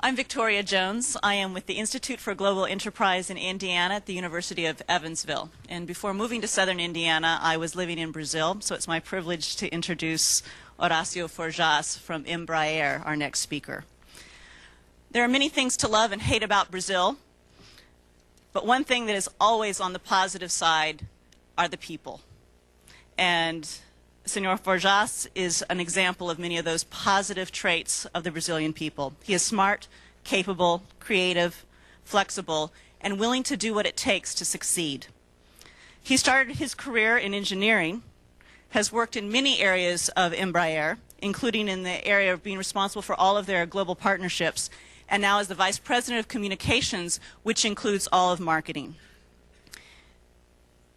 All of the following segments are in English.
I'm Victoria Jones. I am with the Institute for Global Enterprise in Indiana at the University of Evansville. And before moving to southern Indiana, I was living in Brazil, so it's my privilege to introduce Horacio Forjaz from Embraer, our next speaker. There are many things to love and hate about Brazil, but one thing that is always on the positive side are the people. And Senor Forjaz is an example of many of those positive traits of the Brazilian people. He is smart, capable, creative, flexible, and willing to do what it takes to succeed. He started his career in engineering, has worked in many areas of Embraer, including in the area of being responsible for all of their global partnerships, and now is the Vice President of Communications, which includes all of marketing.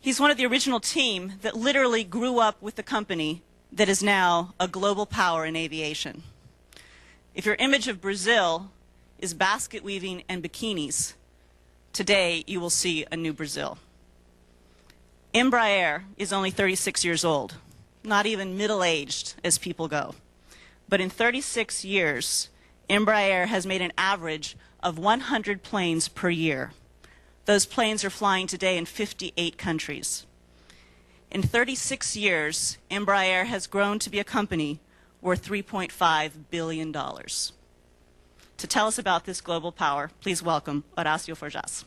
He's one of the original team that literally grew up with the company that is now a global power in aviation. If your image of Brazil is basket weaving and bikinis, today you will see a new Brazil. Embraer is only 36 years old, not even middle-aged as people go. But in 36 years, Embraer has made an average of 100 planes per year. Those planes are flying today in 58 countries. In 36 years, Embraer has grown to be a company worth $3.5 billion. To tell us about this global power, please welcome Horacio Forjaz.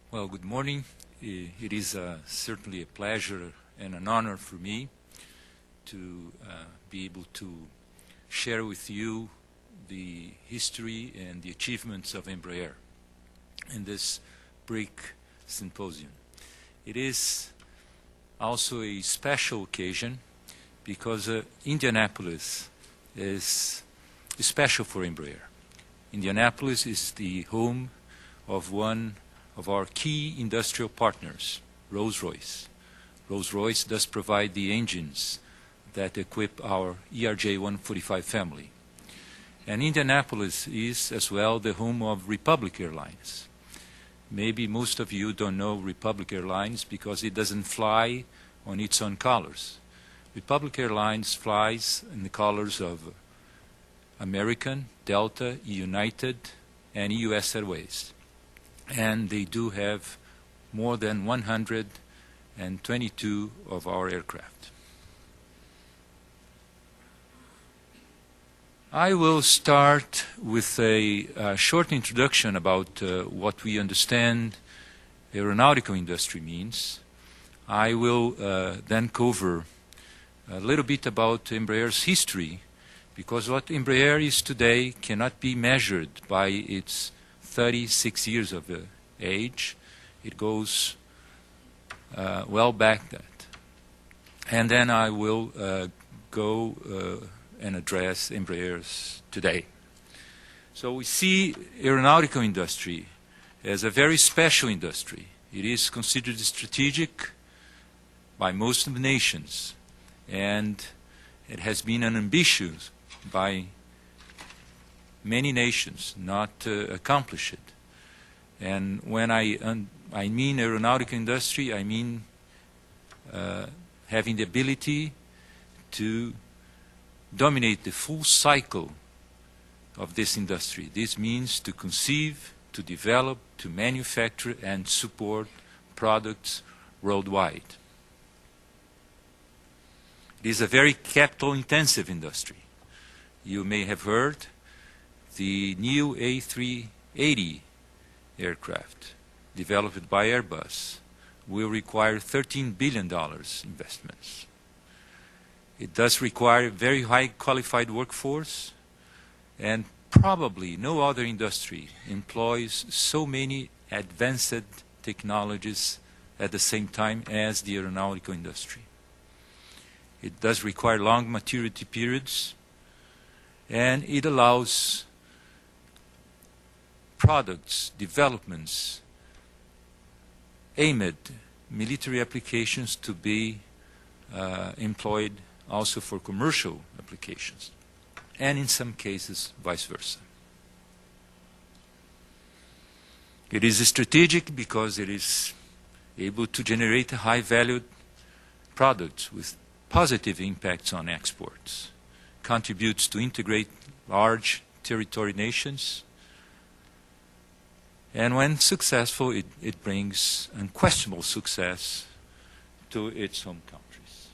Well, good morning. It is certainly a pleasure and an honor for me to be able to share with you the history and the achievements of Embraer in this BRIC symposium. It is also a special occasion because Indianapolis is special for Embraer. Indianapolis is the home of one of our key industrial partners, Rolls-Royce. Rolls-Royce does provide the engines that equip our ERJ-145 family. And Indianapolis is as well the home of Republic Airlines. Maybe most of you don't know Republic Airlines because it doesn't fly on its own colors. Republic Airlines flies in the colors of American, Delta, United, and US Airways. And they do have more than 122 of our aircraft. I will start with a short introduction about what we understand aeronautical industry means. I will then cover a little bit about Embraer's history, because what Embraer is today cannot be measured by its 36 years of age. It goes well back that. And then I will go and address Embraer's today. So we see aeronautical industry as a very special industry. It is considered strategic by most of the nations, and it has been an ambition by many nations not accomplish it. And when I mean aeronautical industry, I mean having the ability to dominate the full cycle of this industry. This means to conceive, to develop, to manufacture, and support products worldwide. It is a very capital-intensive industry. You may have heard the new A380 aircraft developed by Airbus will require $13 billion investments. It does require a very high qualified workforce, and probably no other industry employs so many advanced technologies at the same time as the aeronautical industry. It does require long maturity periods, and it allows products, developments aimed at military applications to be employed also for commercial applications. and in some cases vice versa. It is strategic because it is able to generate high-valued products with positive impacts on exports, contributes to integrate large territory nations, and when successful, it brings unquestionable success to its home countries.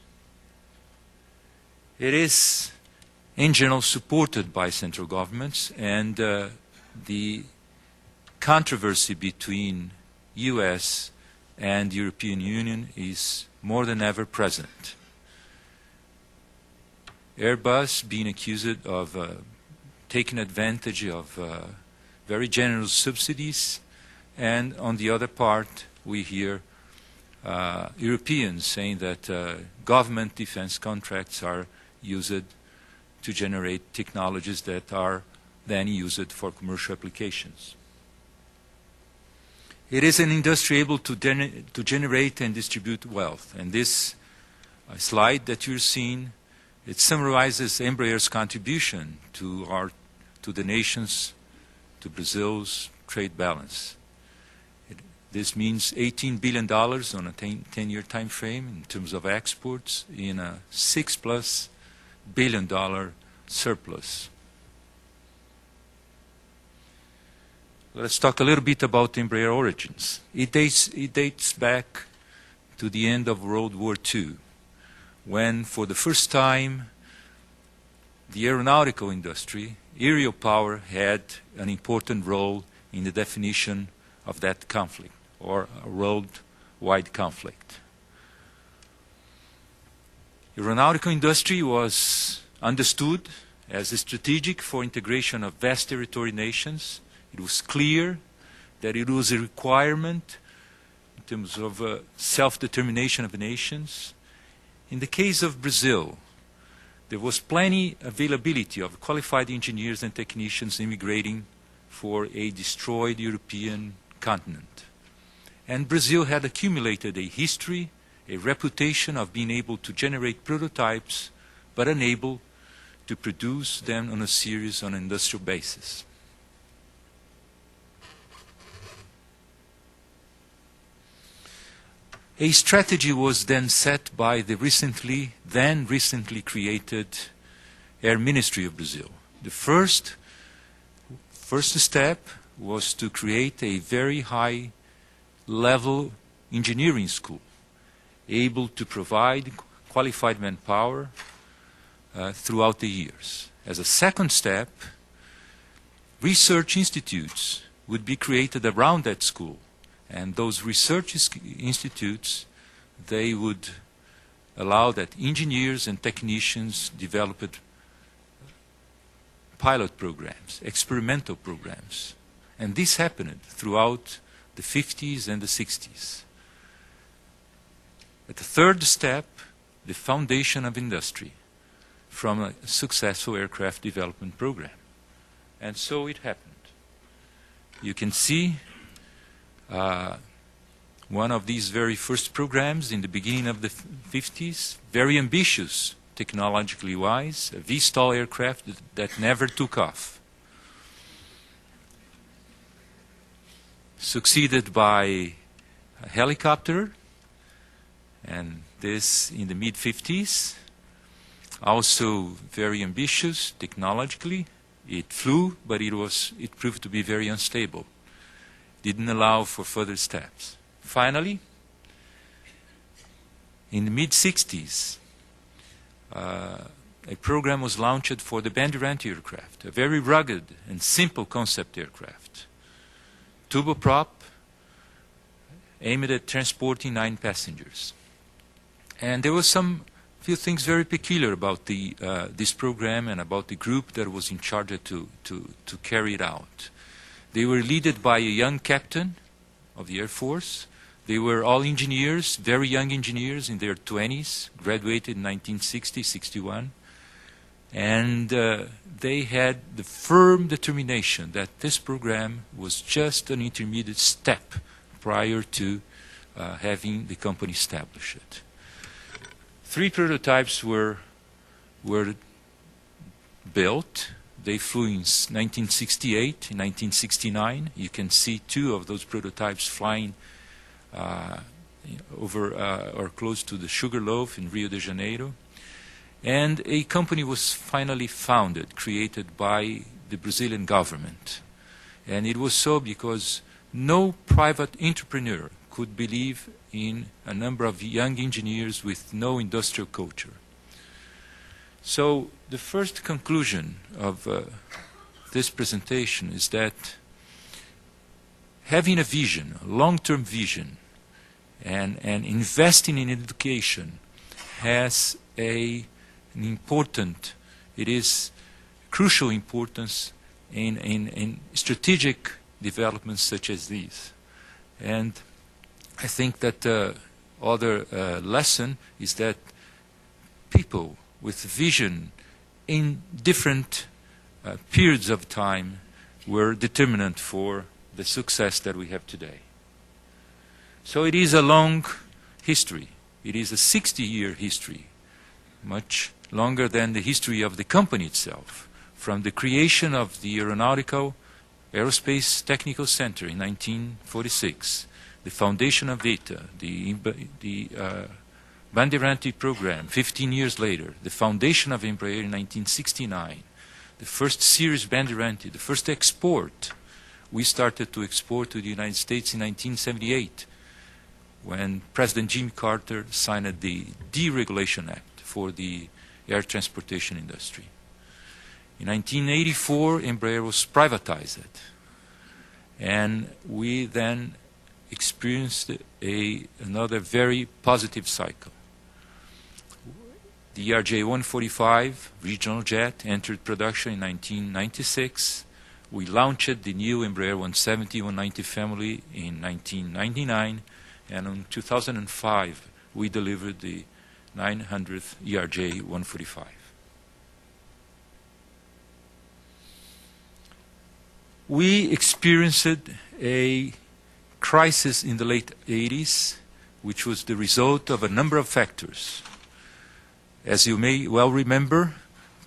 It is, in general, supported by central governments, and the controversy between US and European Union is more than ever present. Airbus being accused of taking advantage of very generous subsidies, and on the other part we hear Europeans saying that government defense contracts are used to generate technologies that are then used for commercial applications. It is an industry able to generate and distribute wealth. And this slide that you're seeing, it summarizes Embraer's contribution to the nations, to Brazil's trade balance. This means $18 billion on a 10-year time frame in terms of exports in a $6+ billion surplus. Let's talk a little bit about Embraer origins. It dates back to the end of World War II, when for the first time the aeronautical industry, aerial power, had an important role in the definition of that conflict, or a worldwide conflict. Aeronautical industry was understood as strategic for integration of vast territory nations. It was clear that it was a requirement in terms of self-determination of nations. In the case of Brazil, there was plenty availability of qualified engineers and technicians immigrating for a destroyed European continent. And Brazil had accumulated a history, a reputation of being able to generate prototypes, but unable to produce them on a series on an industrial basis. A strategy was then set by the recently created Air Ministry of Brazil. The first step was to create a very high-level engineering school, able to provide qualified manpower throughout the years. As a second step, research institutes would be created around that school. And those research institutes, they would allow that engineers and technicians developed pilot programs, experimental programs. And this happened throughout the 50s and the 60s. At the third step, the foundation of industry from a successful aircraft development program. And so it happened. You can see one of these very first programs in the beginning of the 50s, very ambitious technologically wise, a V-STOL aircraft that never took off. Succeeded by a helicopter, and this in the mid-50s. Also very ambitious technologically. It flew, but it proved to be very unstable. Didn't allow for further steps. Finally, in the mid-60s, a program was launched for the Bandeirante aircraft, a very rugged and simple concept aircraft. Turboprop, aimed at transporting 9 passengers. And there was few things very peculiar about this program and about the group that was in charge to carry it out. They were led by a young captain of the Air Force. They were all engineers, very young engineers in their 20s, graduated in 1960, 61. And they had the firm determination that this program was just an intermediate step prior to having the company established. 3 prototypes were built. They flew in 1968, in 1969. You can see two of those prototypes flying over or close to the Sugarloaf in Rio de Janeiro. And a company was finally founded, created by the Brazilian government. And it was so because no private entrepreneur could believe in a number of young engineers with no industrial culture. So the first conclusion of this presentation is that having a vision, a long-term vision, and investing in education has an important, it is crucial importance in strategic developments such as these. And I think that the other lesson is that people with vision in different periods of time were determinant for the success that we have today. So it is a long history. It is a 60-year history, much longer than the history of the company itself. From the creation of the Aerospace Technical Center in 1946, the foundation of ITA, the Bandeirantes program 15 years later, the foundation of Embraer in 1969, the first series Bandeirantes, the first export. We started to export to the United States in 1978 when President Jimmy Carter signed the Deregulation Act for the air transportation industry. In 1984, Embraer was privatized, and we then experienced another very positive cycle. The ERJ-145 regional jet entered production in 1996. We launched the new Embraer 170, 190 family in 1999, and in 2005 we delivered the 900th ERJ-145. We experienced a crisis in the late 80s, which was the result of a number of factors. As you may well remember,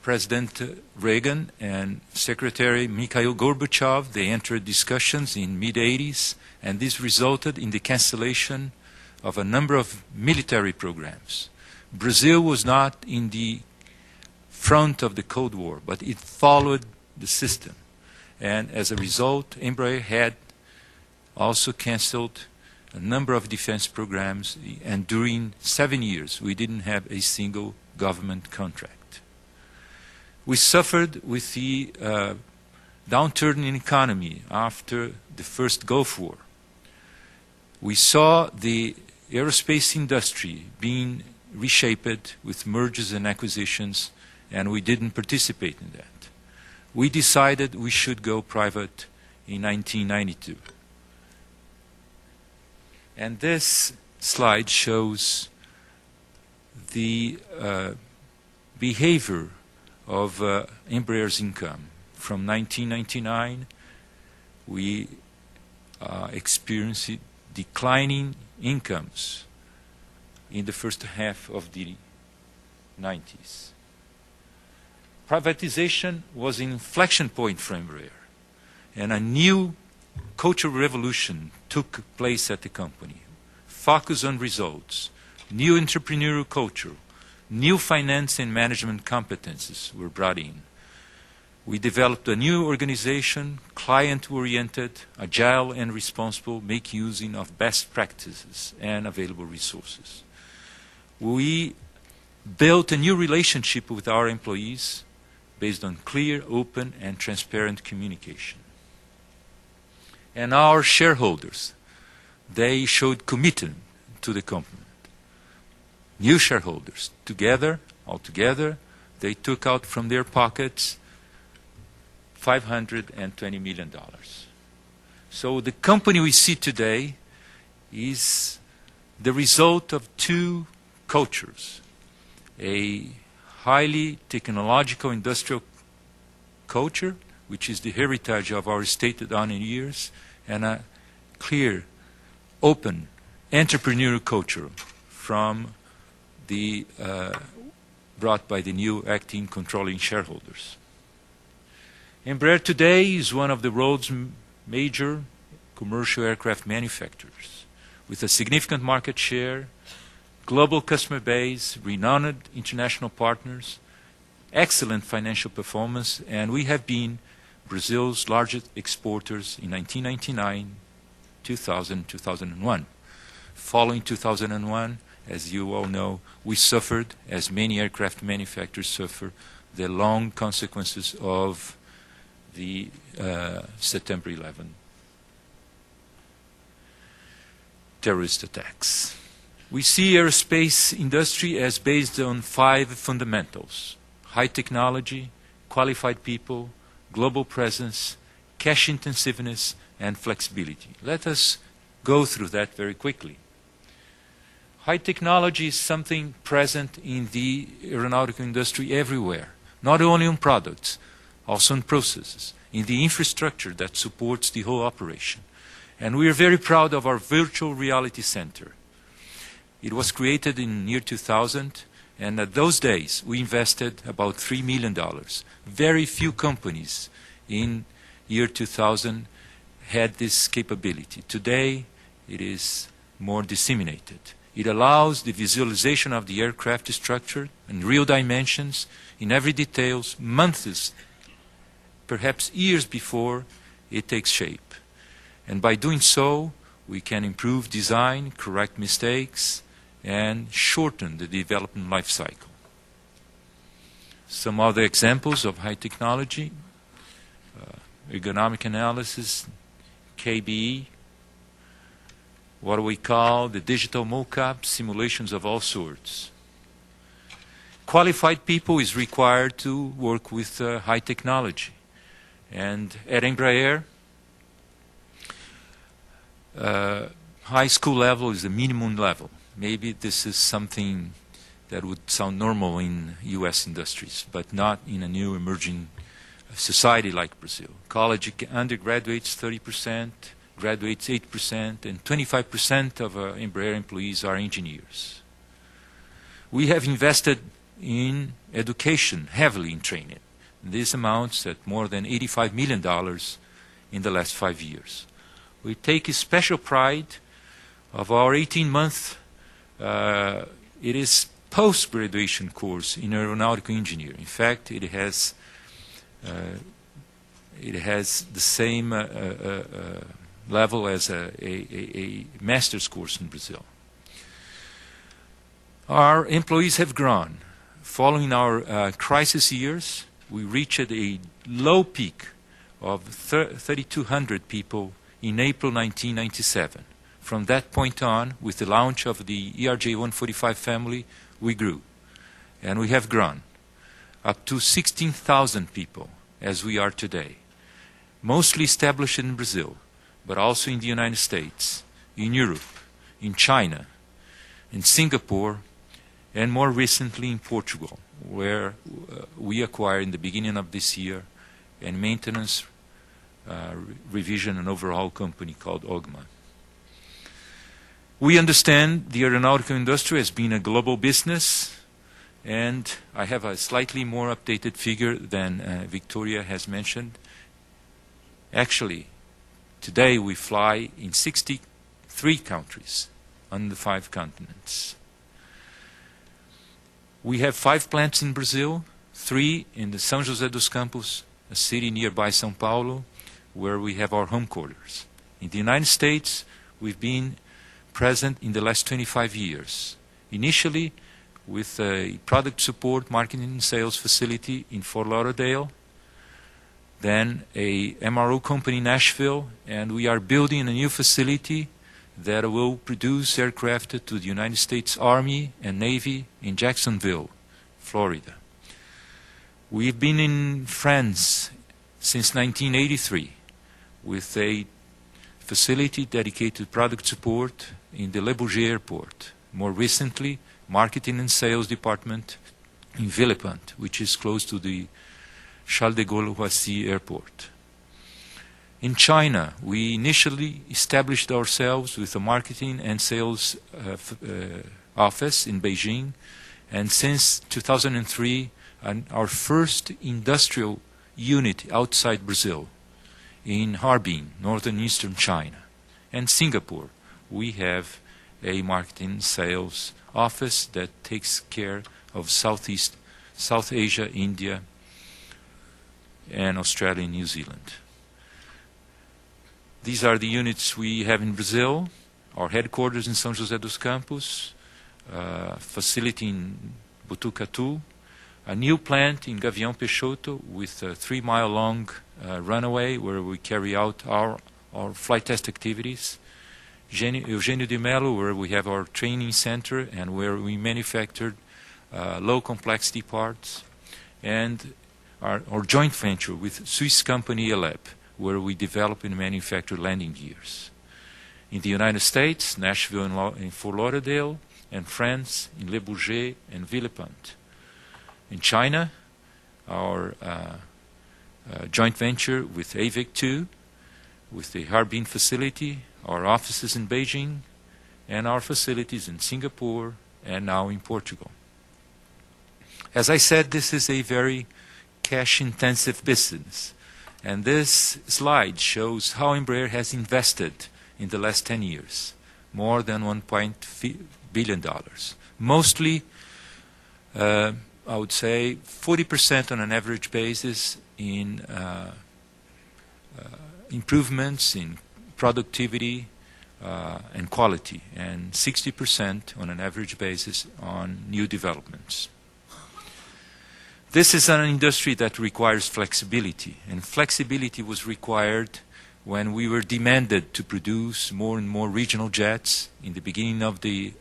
President Reagan and Secretary Mikhail Gorbachev, they entered discussions in mid-80s, and this resulted in the cancellation of a number of military programs. Brazil was not in the front of the Cold War, but it followed the system. And as a result, Embraer had also canceled a number of defense programs, and during 7 years we didn't have a single government contract. We suffered with the downturn in economy after the first Gulf War. We saw the aerospace industry being reshaped with mergers and acquisitions, and we didn't participate in that. We decided we should go private in 1992. And this slide shows the behavior of Embraer's income. From 1999, we experienced declining incomes in the first half of the 90s. Privatization was an inflection point for Embraer, and a new cultural revolution took place at the company. Focus on results, new entrepreneurial culture, new finance and management competences were brought in. We developed a new organization, client-oriented, agile and responsible, making use of best practices and available resources. We built a new relationship with our employees based on clear, open, and transparent communication. And our shareholders, they showed commitment to the company. New shareholders, altogether, they took out from their pockets $520 million. So the company we see today is the result of two cultures: a highly technological industrial culture, which is the heritage of our state-of-the-art years, and a clear, open, entrepreneurial culture from the brought by the new acting controlling shareholders. Embraer today is one of the world's major commercial aircraft manufacturers, with a significant market share, global customer base, renowned international partners, excellent financial performance, and we have been Brazil's largest exporters in 1999, 2000, 2001. Following 2001, as you all know, we suffered, as many aircraft manufacturers suffer, the long consequences of the September 11 terrorist attacks. We see aerospace industry as based on 5 fundamentals: high technology, qualified people, global presence, cash intensiveness, and flexibility. Let us go through that very quickly. High technology is something present in the aeronautical industry everywhere, not only on products, also in processes, in the infrastructure that supports the whole operation. And we are very proud of our virtual reality center. It was created in year 2000, and at those days we invested about $3 million. Very few companies in year 2000 had this capability. Today it is more disseminated. It allows the visualization of the aircraft structure in real dimensions, in every details, months, perhaps years before it takes shape. And by doing so, we can improve design, correct mistakes, and shorten the development life cycle. Some other examples of high technology: ergonomic analysis, KBE, what we call the digital mocap, simulations of all sorts. Qualified people is required to work with high technology. And at Embraer, high school level is the minimum level. Maybe this is something that would sound normal in U.S. industries, but not in a new emerging society like Brazil. College undergraduates 30%, graduates 8%, and 25% of Embraer employees are engineers. We have invested in education heavily in training. This amounts at more than $85 million in the last 5 years. We take a special pride of our 18-month it is post-graduation course in aeronautical engineering. In fact, it has the same level as a master's course in Brazil. Our employees have grown. Following our crisis years, we reached a low peak of 3,200 people in April 1997. From that point on, with the launch of the ERJ-145 family, we grew. And we have grown up to 16,000 people as we are today. Mostly established in Brazil, but also in the United States, in Europe, in China, in Singapore, and more recently in Portugal, where we acquired in the beginning of this year a maintenance, revision and overhaul company called OGMA. We understand the aeronautical industry as being a global business, and I have a slightly more updated figure than Victoria has mentioned. Actually, today we fly in 63 countries on the 5 continents. We have 5 plants in Brazil, 3 in the São José dos Campos, a city nearby São Paulo, where we have our home quarters. In the United States, we've been present in the last 25 years. Initially with a product support, marketing and sales facility in Fort Lauderdale, then a MRO company in Nashville, and we are building a new facility that will produce aircraft to the United States Army and Navy in Jacksonville, Florida. We've been in France since 1983 with a facility dedicated to product support in the Le Bourget Airport. More recently, marketing and sales department in Villepinte, which is close to the Charles de Gaulle Roissy Airport. In China, we initially established ourselves with a marketing and sales office in Beijing, and since 2003, our first industrial unit outside Brazil, in Harbin, northern eastern China, and Singapore. We have a marketing sales office that takes care of South Asia, India, and Australia and New Zealand. These are the units we have in Brazil, our headquarters in São José dos Campos, facility in Botucatu, a new plant in Gavião Peixoto with a 3-mile-long runway where we carry out our flight test activities, Eugênio de Melo, where we have our training center and where we manufactured low complexity parts, and our joint venture with Swiss company Eleb, where we develop and manufacture landing gears. In the United States, Nashville and Fort Lauderdale, and France in Le Bourget and Villepinte. In China, our joint venture with AVIC 2, with the Harbin facility, our offices in Beijing, and our facilities in Singapore and now in Portugal. As I said, this is a very cash-intensive business. And this slide shows how Embraer has invested in the last 10 years, more than $1.5 billion. Mostly, I would say 40% on an average basis in improvements in productivity and quality, and 60% on an average basis on new developments. This is an industry that requires flexibility, and flexibility was required when we were demanded to produce more and more regional jets in the beginning of in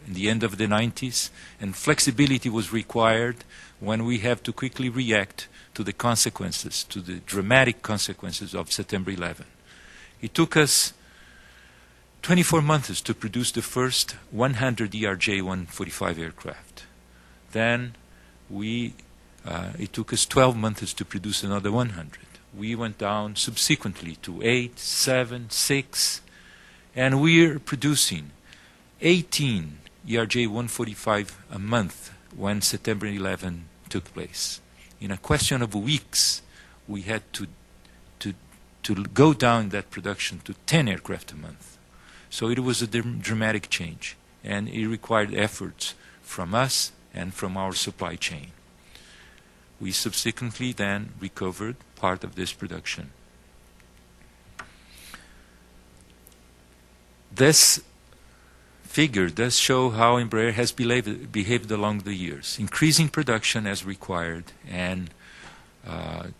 the end of the 90s, and flexibility was required when we have to quickly react to the consequences, to the dramatic consequences of September 11. It took us 24 months to produce the first 100 ERJ-145 aircraft. Then it took us 12 months to produce another 100. We went down subsequently to 8, 7, 6, and we're producing 18 ERJ-145 a month when September 11 took place. In a question of weeks, we had to go down that production to 10 aircraft a month. So it was a dramatic change, and it required efforts from us and from our supply chain. We subsequently then recovered part of this production. This figure does show how Embraer has behaved along the years, increasing production as required and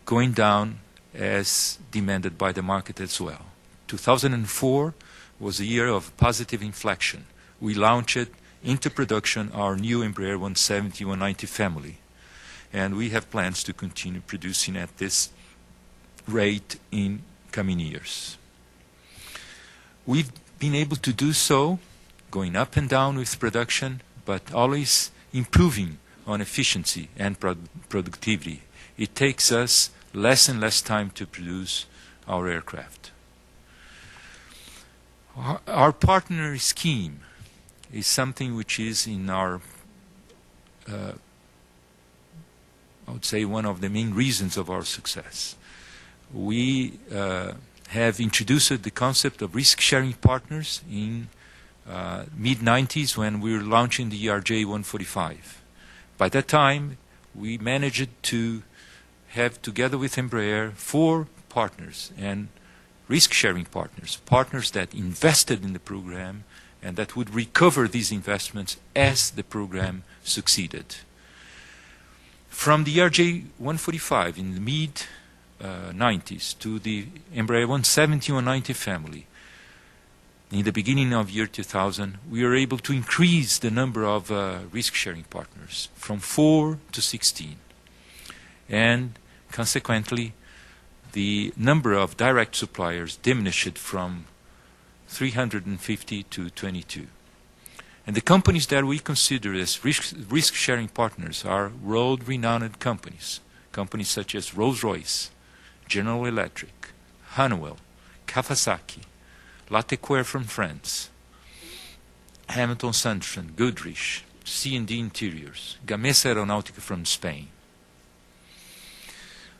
going down as demanded by the market as well. 2004 was a year of positive inflection. We launched into production our new Embraer 170-190 family, and we have plans to continue producing at this rate in coming years. We've been able to do so, going up and down with production, but always improving on efficiency and productivity. It takes us less and less time to produce our aircraft. Our partner scheme is something which is in our I would say one of the main reasons of our success. We have introduced the concept of risk-sharing partners in mid-90s when we were launching the ERJ-145. By that time, we managed to have, together with Embraer, 4 partners and risk-sharing partners, partners that invested in the program and that would recover these investments as the program succeeded. From the ERJ-145 in the mid-90s to the Embraer 170-190 family, in the beginning of year 2000, we were able to increase the number of risk-sharing partners from 4 to 16. And consequently, the number of direct suppliers diminished from 350 to 22. And the companies that we consider as risk-sharing partners are world-renowned companies. Companies such as Rolls-Royce, General Electric, Honeywell, Kawasaki, Latécoère from France, Hamilton Sanderson, Goodrich, C&D Interiors, Gamesa Aeronautical from Spain.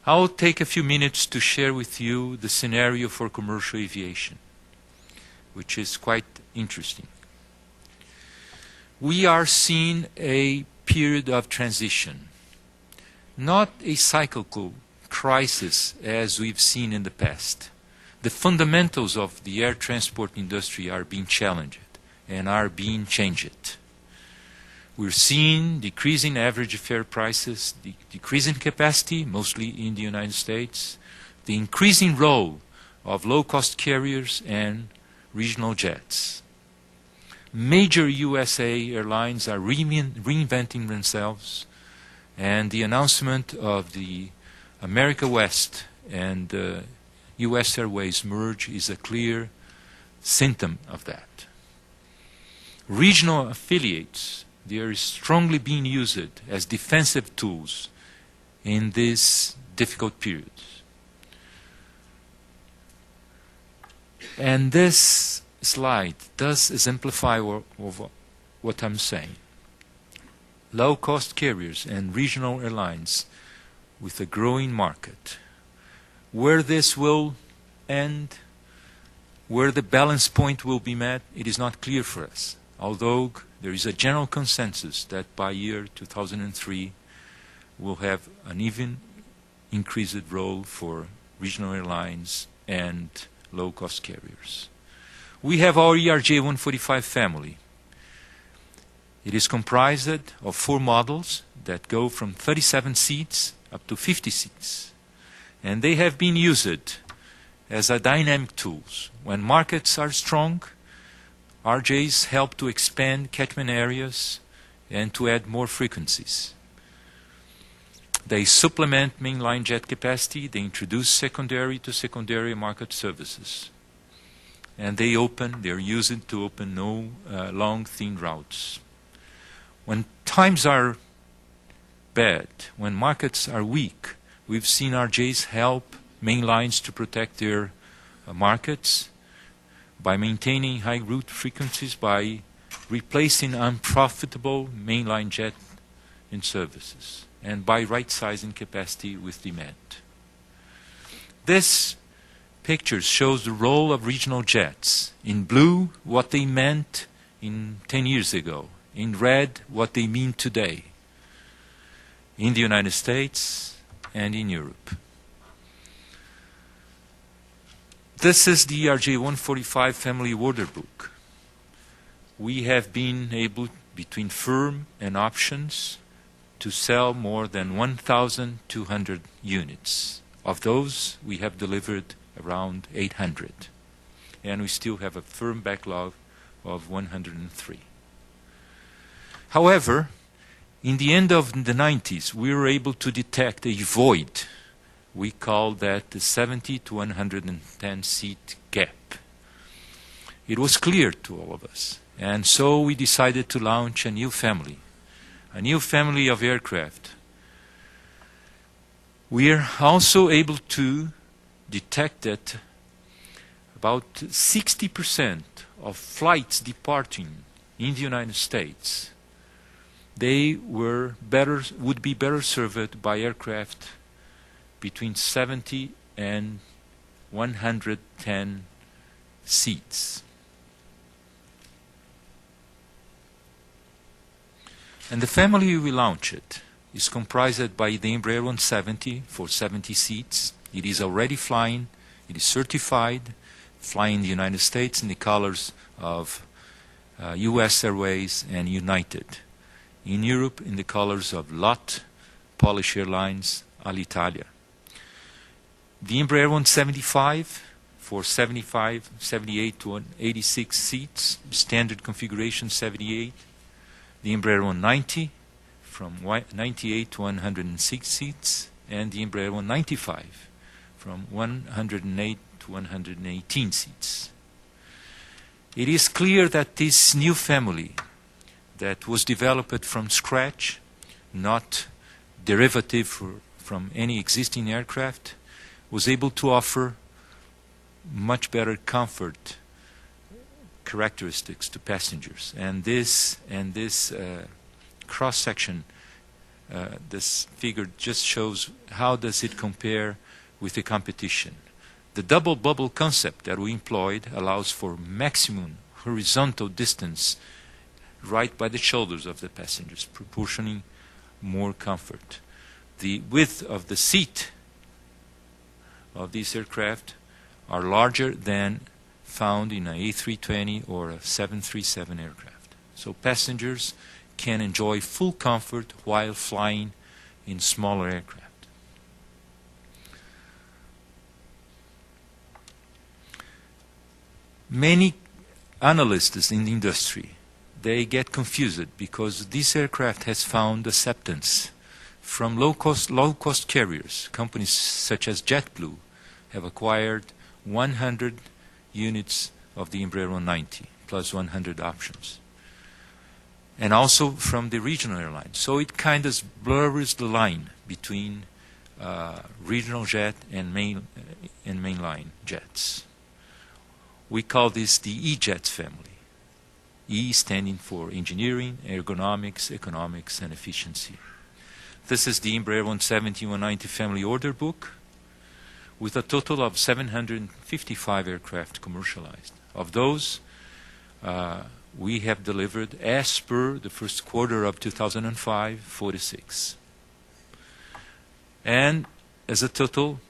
I'll take a few minutes to share with you the scenario for commercial aviation, which is quite interesting. We are seeing a period of transition, not a cyclical crisis as we've seen in the past. The fundamentals of the air transport industry are being challenged and are being changed. We're seeing decreasing average fare prices, decreasing capacity, mostly in the United States, the increasing role of low-cost carriers and regional jets. Major USA airlines are reinventing themselves, and the announcement of the America West and US Airways merge is a clear symptom of that. Regional affiliates, they are strongly being used as defensive tools in these difficult periods. And this slide does exemplify what I'm saying. Low-cost carriers and regional airlines with a growing market. Where this will end, where the balance point will be met, it is not clear for us. Although there is a general consensus that by year 2003 we'll have an even increased role for regional airlines and low-cost carriers. We have our ERJ-145 family. It is comprised of 4 models that go from 37 seats up to 50 seats. And they have been used as a dynamic tools. When markets are strong, RJs help to expand catchment areas and to add more frequencies. They supplement mainline jet capacity, they introduce secondary to secondary market services. And they're used to open long, thin routes. When times are bad, when markets are weak, we've seen RJs help mainlines to protect their markets by maintaining high route frequencies, by replacing unprofitable mainline jet in services, and by right-sizing capacity with demand. This picture shows the role of regional jets. In blue, what they meant 10 years ago. In red, what they mean today in the United States and in Europe. This is the ERJ-145 family order book. We have been able, between firm and options, to sell more than 1,200 units. Of those, we have delivered around 800. And we still have a firm backlog of 103. However, in the end of the 90s, we were able to detect a void. We call that the 70 to 110 seat gap. It was clear to all of us. And so we decided to launch a new family of aircraft. We are also able to detect that about 60% of flights departing in the United States, they would be better served by aircraft between 70 and 110 seats. And the family we launched is comprised by the Embraer 170 for 70 seats. It is already flying, it is certified, flying in the United States in the colors of US Airways and United. In Europe, in the colors of LOT, Polish Airlines, Alitalia. The Embraer 175 for 75, 78 to 86 seats, standard configuration 78. The Embraer 190 from 98 to 106 seats, and the Embraer 195 from 108 to 118 seats. It is clear that this new family that was developed from scratch, not derivative from any existing aircraft, was able to offer much better comfort characteristics to passengers. And this cross-section this figure just shows how does it compare with the competition. The double bubble concept that we employed allows for maximum horizontal distance right by the shoulders of the passengers, proportioning more comfort. The width of the seat of these aircraft are larger than found in an A320 or a 737 aircraft. So passengers can enjoy full comfort while flying in smaller aircraft. Many analysts in the industry, they get confused because this aircraft has found acceptance from low-cost carriers. Companies such as JetBlue have acquired 100 units of the Embraer 190 plus 100 options, and also from the regional airlines. So it kind of blurs the line between regional jet and mainline jets. We call this the E-Jet family. E standing for engineering, ergonomics, economics, and efficiency. This is the Embraer 170, 190 family order book with a total of 755 aircraft commercialized. Of those, we have delivered, as per the first quarter of 2005, 46. And as a total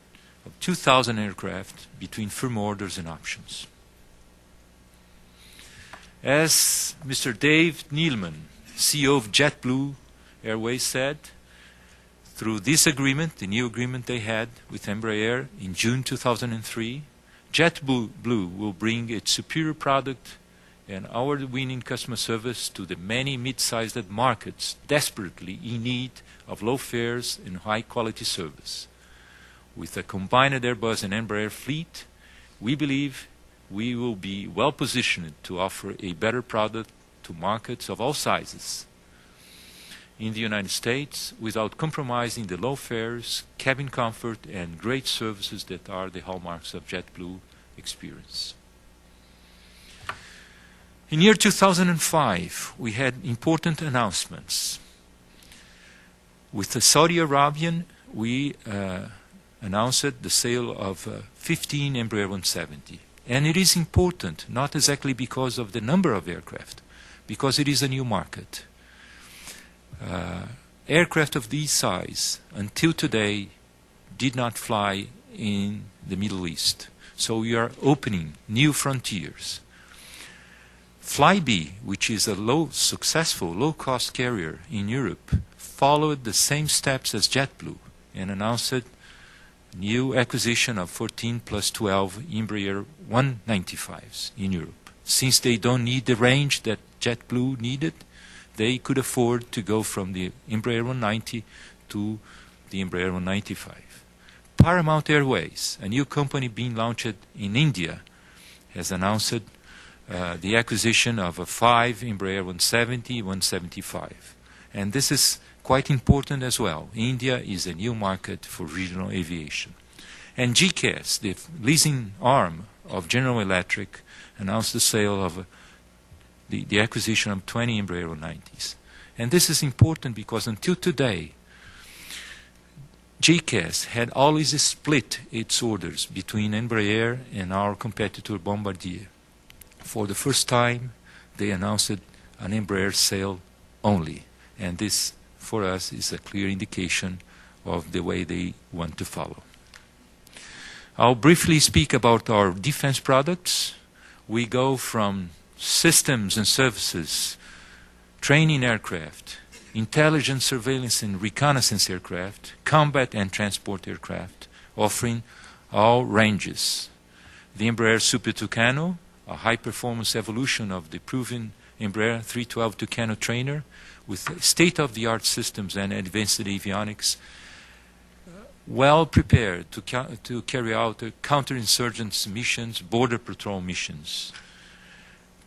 of 2,000 aircraft between firm orders and options. As Mr. Dave Neeleman, CEO of JetBlue Airways, said, through this agreement, the new agreement they had with Embraer in June 2003, JetBlue will bring its superior product and award-winning customer service to the many mid-sized markets desperately in need of low fares and high-quality service. With a combined Airbus and Embraer fleet, we believe we will be well-positioned to offer a better product to markets of all sizes in the United States without compromising the low fares, cabin comfort, and great services that are the hallmarks of JetBlue experience. In year 2005, we had important announcements. With the Saudi Arabian, we announced the sale of 15 Embraer 170. And it is important, not exactly because of the number of aircraft, because it is a new market. Aircraft of this size, until today, did not fly in the Middle East. So we are opening new frontiers. Flybe, which is a successful low-cost carrier in Europe, followed the same steps as JetBlue and announced new acquisition of 14 plus 12 Embraer 195s in Europe. Since they don't need the range that JetBlue needed, they could afford to go from the Embraer 190 to the Embraer 195. Paramount Airways, a new company being launched in India, has announced the acquisition of 5 Embraer 170, 175. And this is quite important as well. India is a new market for regional aviation. And GECAS, the leasing arm of General Electric, announced the sale of the acquisition of 20 Embraer 190s. And this is important because until today, GECAS had always split its orders between Embraer and our competitor Bombardier. For the first time, they announced an Embraer sale only. And this, for us, is a clear indication of the way they want to follow. I'll briefly speak about our defense products. We go from systems and services, training aircraft, intelligence, surveillance, and reconnaissance aircraft, combat and transport aircraft, offering all ranges. The Embraer Super Tucano, a high-performance evolution of the proven Embraer 312 Tucano trainer, with state-of-the-art systems and advanced avionics, well prepared to carry out counterinsurgents missions, border patrol missions.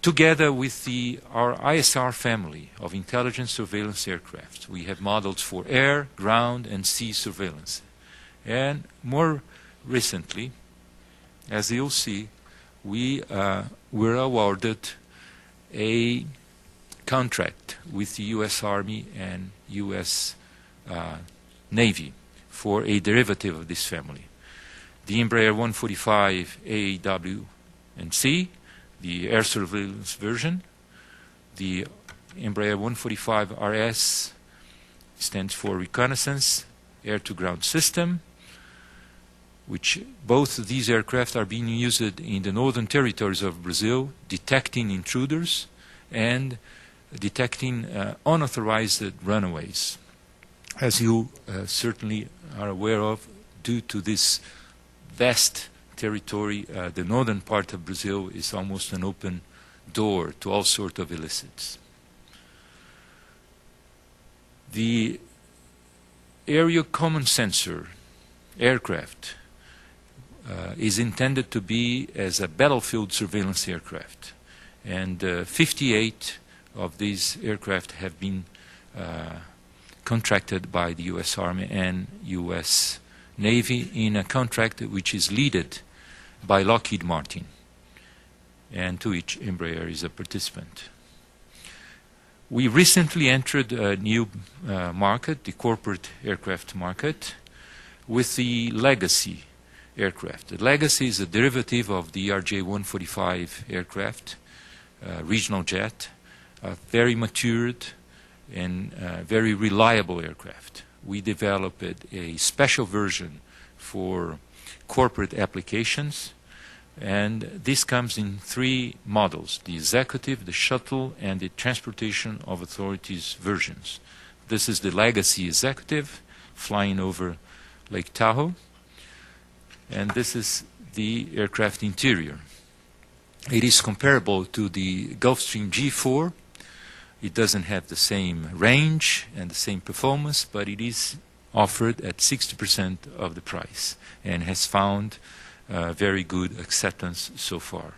Together with our ISR family of intelligence surveillance aircraft, we have models for air, ground, and sea surveillance. And more recently, as you'll see, we were awarded a contract with the U.S. Army and U.S. Navy for a derivative of this family. The Embraer 145 AW and C, the air surveillance version. The Embraer 145 RS stands for reconnaissance air-to-ground system, which both of these aircraft are being used in the northern territories of Brazil, detecting intruders and detecting unauthorized runaways. As you certainly are aware of, due to this vast territory, the northern part of Brazil is almost an open door to all sorts of illicits. The Aerial Common Sensor aircraft is intended to be as a battlefield surveillance aircraft, and 58 of these aircraft have been contracted by the U.S. Army and U.S. Navy in a contract which is led by Lockheed Martin, and to which Embraer is a participant. We recently entered a new market, the corporate aircraft market, with the Legacy aircraft. The Legacy is a derivative of the RJ-145 aircraft, regional jet, a very matured and very reliable aircraft. We developed a special version for corporate applications, and this comes in 3 models: the executive, the shuttle, and the transportation of authorities versions. This is the Legacy Executive, flying over Lake Tahoe, and this is the aircraft interior. It is comparable to the Gulfstream G4. It doesn't have the same range and the same performance, but it is offered at 60% of the price and has found very good acceptance so far.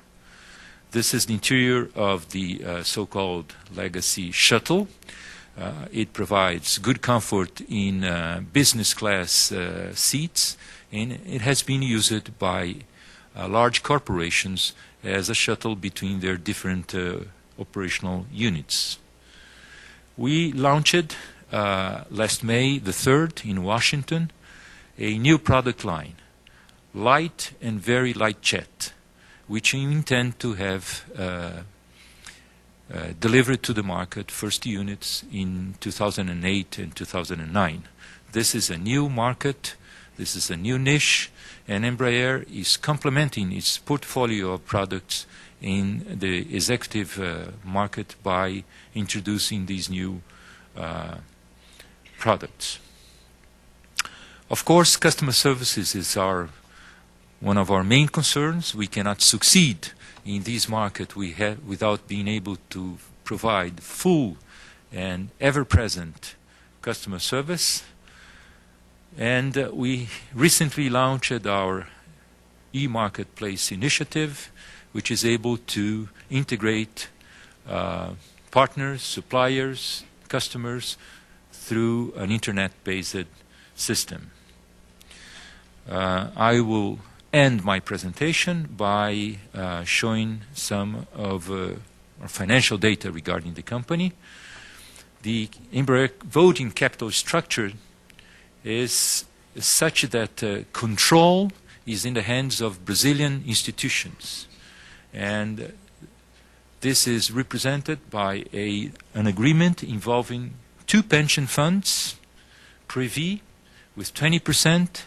This is the interior of the so-called Legacy Shuttle. It provides good comfort in business class seats, and it has been used by large corporations as a shuttle between their different operational units. We launched last May the 3rd in Washington a new product line, light and very light jet, which we intend to have delivered to the market, first units in 2008 and 2009. This is a new market, this is a new niche, and Embraer is complementing its portfolio of products in the executive market by introducing these new products. Of course, customer services is one of our main concerns. We cannot succeed in this market without being able to provide full and ever-present customer service. And we recently launched our e-marketplace initiative, which is able to integrate partners, suppliers, customers through an internet-based system. I will end my presentation by showing some of our financial data regarding the company. The Embraer voting capital structure is such that control is in the hands of Brazilian institutions, and this is represented by an agreement involving 2 pension funds, Previ, with 20%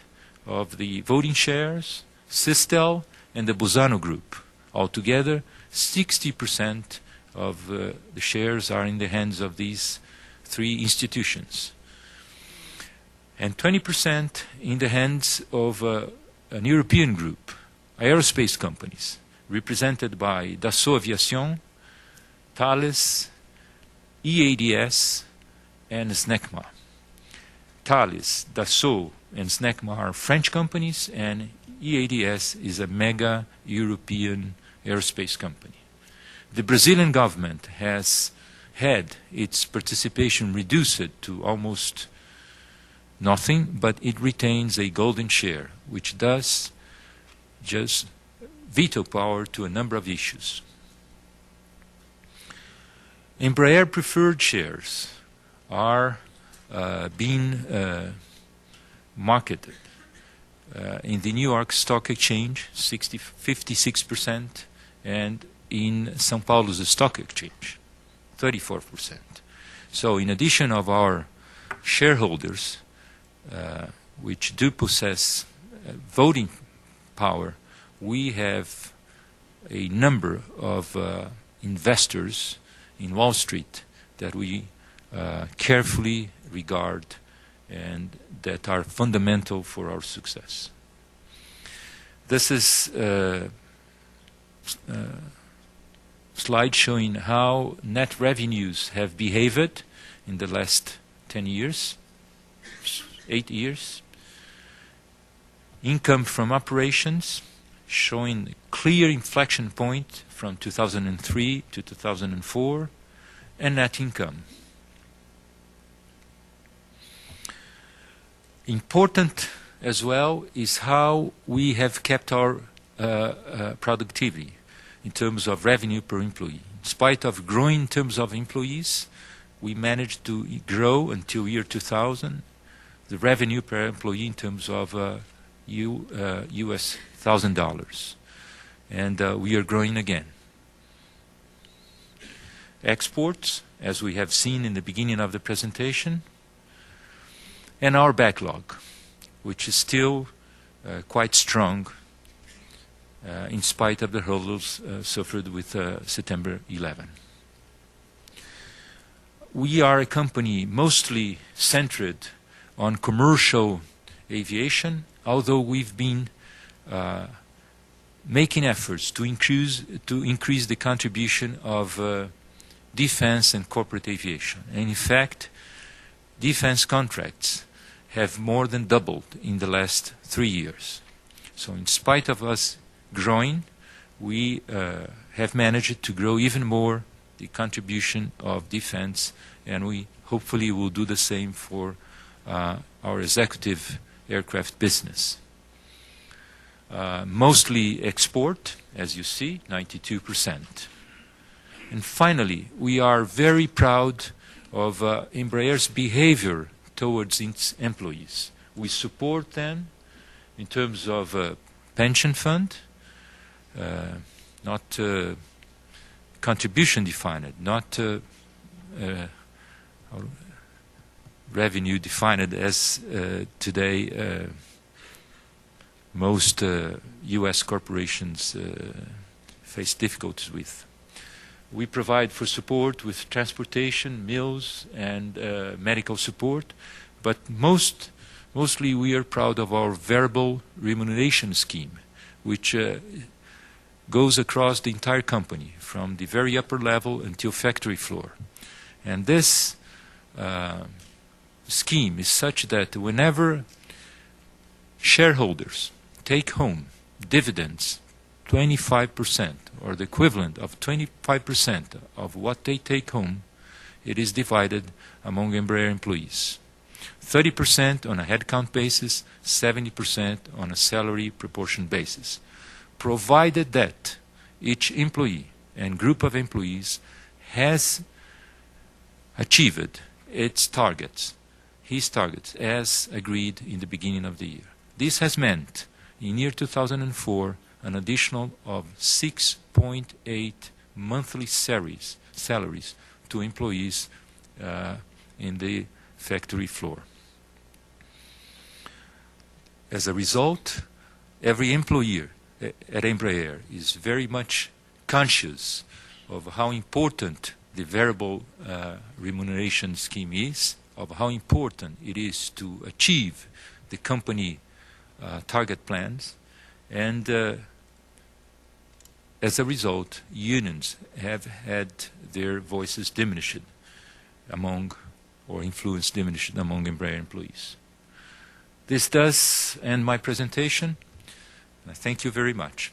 of the voting shares, Sistel, and the Bozano Group. Altogether, 60% of the shares are in the hands of these 3 institutions, and 20% in the hands of an European group, aerospace companies, represented by Dassault Aviation, Thales, EADS, and SNECMA. Thales, Dassault, and SNECMA are French companies, and EADS is a mega European aerospace company. The Brazilian government has had its participation reduced to almost nothing, but it retains a golden share, which does just veto power to a number of issues. Embraer preferred shares are being marketed in the New York Stock Exchange, 56%, and in São Paulo's Stock Exchange, 34%. So in addition of our shareholders, which do possess voting power, we have a number of investors in Wall Street that we carefully regard and that are fundamental for our success. This is a slide showing how net revenues have behaved in the last 10 years, 8 years. Income from operations showing a clear inflection point from 2003 to 2004, and net income. Important as well is how we have kept our productivity in terms of revenue per employee. In spite of growing in terms of employees, we managed to grow until year 2000 the revenue per employee in terms of US $1,000. And we are growing again. Exports, as we have seen in the beginning of the presentation, and our backlog, which is still quite strong in spite of the hurdles suffered with September 11. We are a company mostly centered on commercial aviation, although we've been making efforts to increase the contribution of defense and corporate aviation. And in fact, defense contracts have more than doubled in the last 3 years. So in spite of us growing, we have managed to grow even more the contribution of defense, and we hopefully will do the same for our executive aircraft business. Mostly export, as you see, 92%. And finally, we are very proud of Embraer's behavior towards its employees. We support them in terms of pension fund, not contribution defined, not revenue defined as today most U.S. corporations face difficulties with. We provide for support with transportation, meals, and medical support, but mostly we are proud of our variable remuneration scheme, which goes across the entire company, from the very upper level until factory floor. And this scheme is such that whenever shareholders take home dividends, 25%, or the equivalent of 25% of what they take home, it is divided among Embraer employees. 30% on a headcount basis, 70% on a salary proportion basis, provided that each employee and group of employees has achieved its targets, his targets, as agreed in the beginning of the year. This has meant, in year 2004, an additional of 6.8 monthly salaries to employees in the factory floor. As a result, every employee at Embraer is very much conscious of how important the variable remuneration scheme is, of how important it is to achieve the company target plans, and as a result, unions have had their voices diminished among, or influence diminished among Embraer employees. This does end my presentation. I thank you very much.